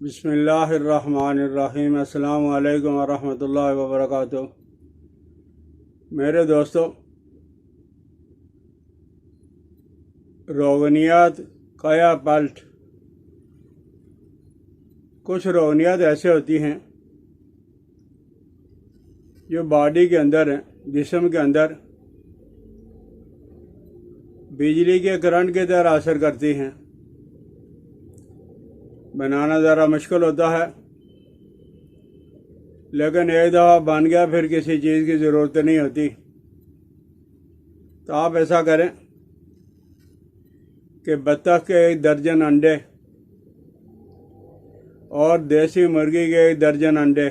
बिस्मिल्लाहिर्रहमानिर्रहीम। अस्सलामु अलैकुम वरहमतुल्लाहि वबरकातुहू। मेरे दोस्तों, रोगनियात काया पलट। कुछ रोगनियात ऐसे होती हैं जो बॉडी के अंदर हैं, जिस्म के अंदर बिजली के करंट की तरह असर करती हैं। बनाना ज़रा मुश्किल होता है, लेकिन एक दफ़ा बन गया फिर किसी चीज़ की ज़रूरत नहीं होती। तो आप ऐसा करें कि बत्तख के 1 दर्जन अंडे और देसी मुर्गी के 1 दर्जन अंडे,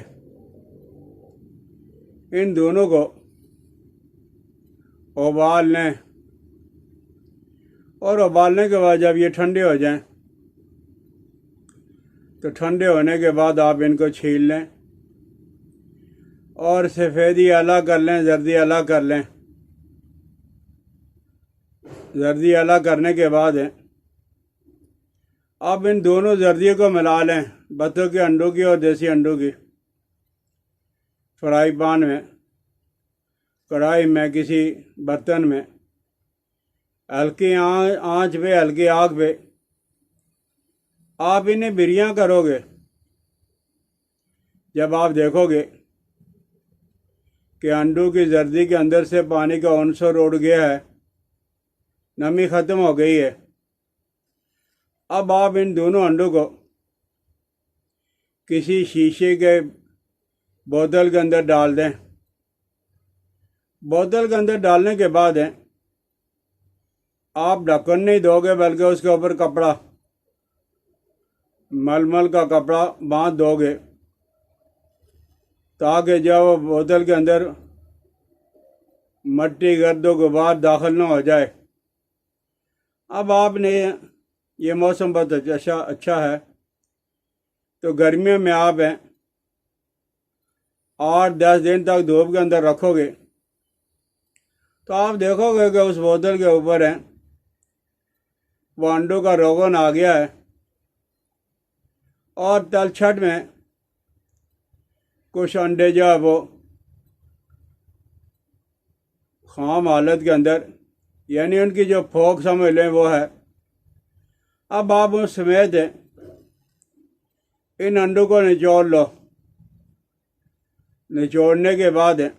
इन दोनों को उबाल लें और उबालने के बाद जब ये ठंडे हो जाएं तो ठंडे होने के बाद आप इनको छील लें और सफ़ेदी अलग कर लें, जर्दी अलग कर लें। जर्दी अलग करने के बाद आप इन दोनों जर्दियों को मिला लें, बत्तख के अंडों की और देसी अंडों की। फ्राई पैन में, कढ़ाई में, किसी बर्तन में हल्की आंच पे, हल्की आग पे आप इन्हें बिरियां करोगे। जब आप देखोगे कि अंडों की जर्दी के अंदर से पानी का अंसर उड़ गया है, नमी ख़त्म हो गई है, अब आप इन दोनों अंडों को किसी शीशे के बोतल के अंदर डाल दें। बोतल के अंदर डालने के बाद आप ढक्कन नहीं दोगे, बल्कि उसके ऊपर कपड़ा, मलमल का कपड़ा बांध दोगे, ताकि जब वो बोतल के अंदर मट्टी, गर्द गुबार दाखिल न हो जाए। अब आपने, ये मौसम बहुत अच्छा है, तो गर्मियों में आप 8-10 दिन तक धूप के अंदर रखोगे तो आप देखोगे कि उस बोतल के ऊपर वो अंडों का रोगन आ गया है और तलछट में कुछ अंडे जो है वो खाम हालत के अंदर, यानी उनकी जो फोक समझ लें वो है। अब आप उस समेत इन अंडों को निचोड़ लो। निचोड़ने के बाद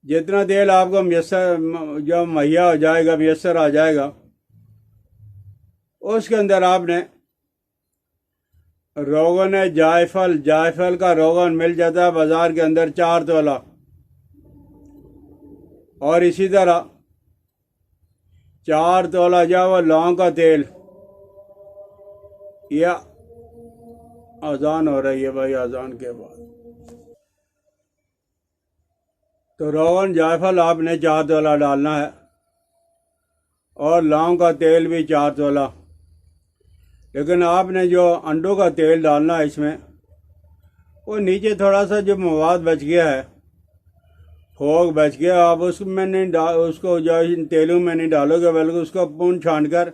जितना तेल आपको जब मुहैया हो जाएगा, मैसर आ जाएगा, उसके अंदर आपने रोगन है जायफल का रोगन मिल जाता है बाज़ार के अंदर 4 तोला, और इसी तरह 4 तोला जावा लौंग का तेल। या अजान हो रही है भाई, अजान के बाद। तो रोगन जायफल आपने 4 तोला डालना है और लौंग का तेल भी 4 तोला। लेकिन आपने जो अंडों का तेल डालना है इसमें, वो नीचे थोड़ा सा जो मवाद बच गया है, फोक बच गया, आप उसमें नहीं उसको जो इन तेलों में नहीं डालोगे, बल्कि उसको पून छान कर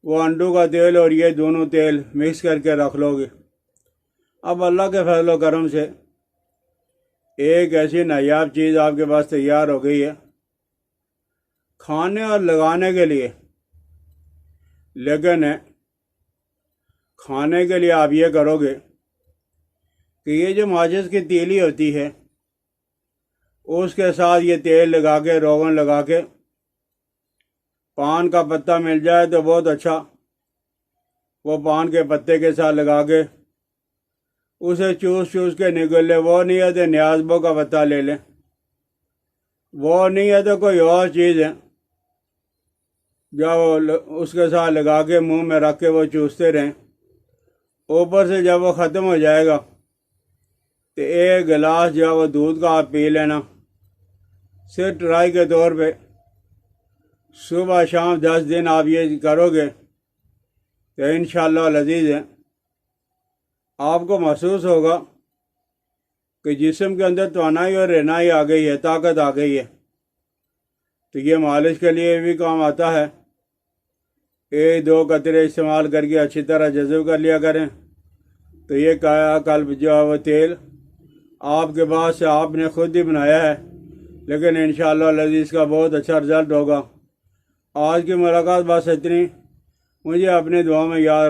वो अंडों का तेल और ये दोनों तेल मिक्स करके रख लोगे। अब अल्लाह के फजल करम से एक ऐसी नायाब चीज़ आपके पास तैयार हो गई है खाने और लगाने के लिए। लेकिन खाने के लिए आप ये करोगे कि ये जो माचिस की तीली होती है, उसके साथ ये तेल लगा के, रोगन लगा के, पान का पत्ता मिल जाए तो बहुत अच्छा, वो पान के पत्ते के साथ लगा के उसे चूस के निगल ले। वो नहीं है तो न्याज़बो का पत्ता ले लें, वो नहीं है तो कोई और चीज़ है जो उसके साथ लगा के मुंह में रख के वो चूसते रहें। ऊपर से जब वो ख़त्म हो जाएगा तो 1 गिलास जो है वो दूध का आप पी लेना, सिर्फ ट्राई के तौर पे। सुबह शाम 10 दिन आप ये करोगे तो इंशाअल्लाह लजीज़ है, आपको महसूस होगा कि जिस्म के अंदर तवानाई और रहनाई आ गई है, ताकत आ गई है। तो ये मालिश के लिए भी काम आता है एक दो कतरे इस्तेमाल करके अच्छी तरह जज़ब कर लिया करें। तो ये कायाकल्प जो है वो तेल आपके पास से आपने खुद ही बनाया है, लेकिन इंशाअल्लाह लज़ीज़ का बहुत अच्छा रिज़ल्ट होगा। आज की मुलाकात बस इतनी। मुझे अपनी दुआ में याद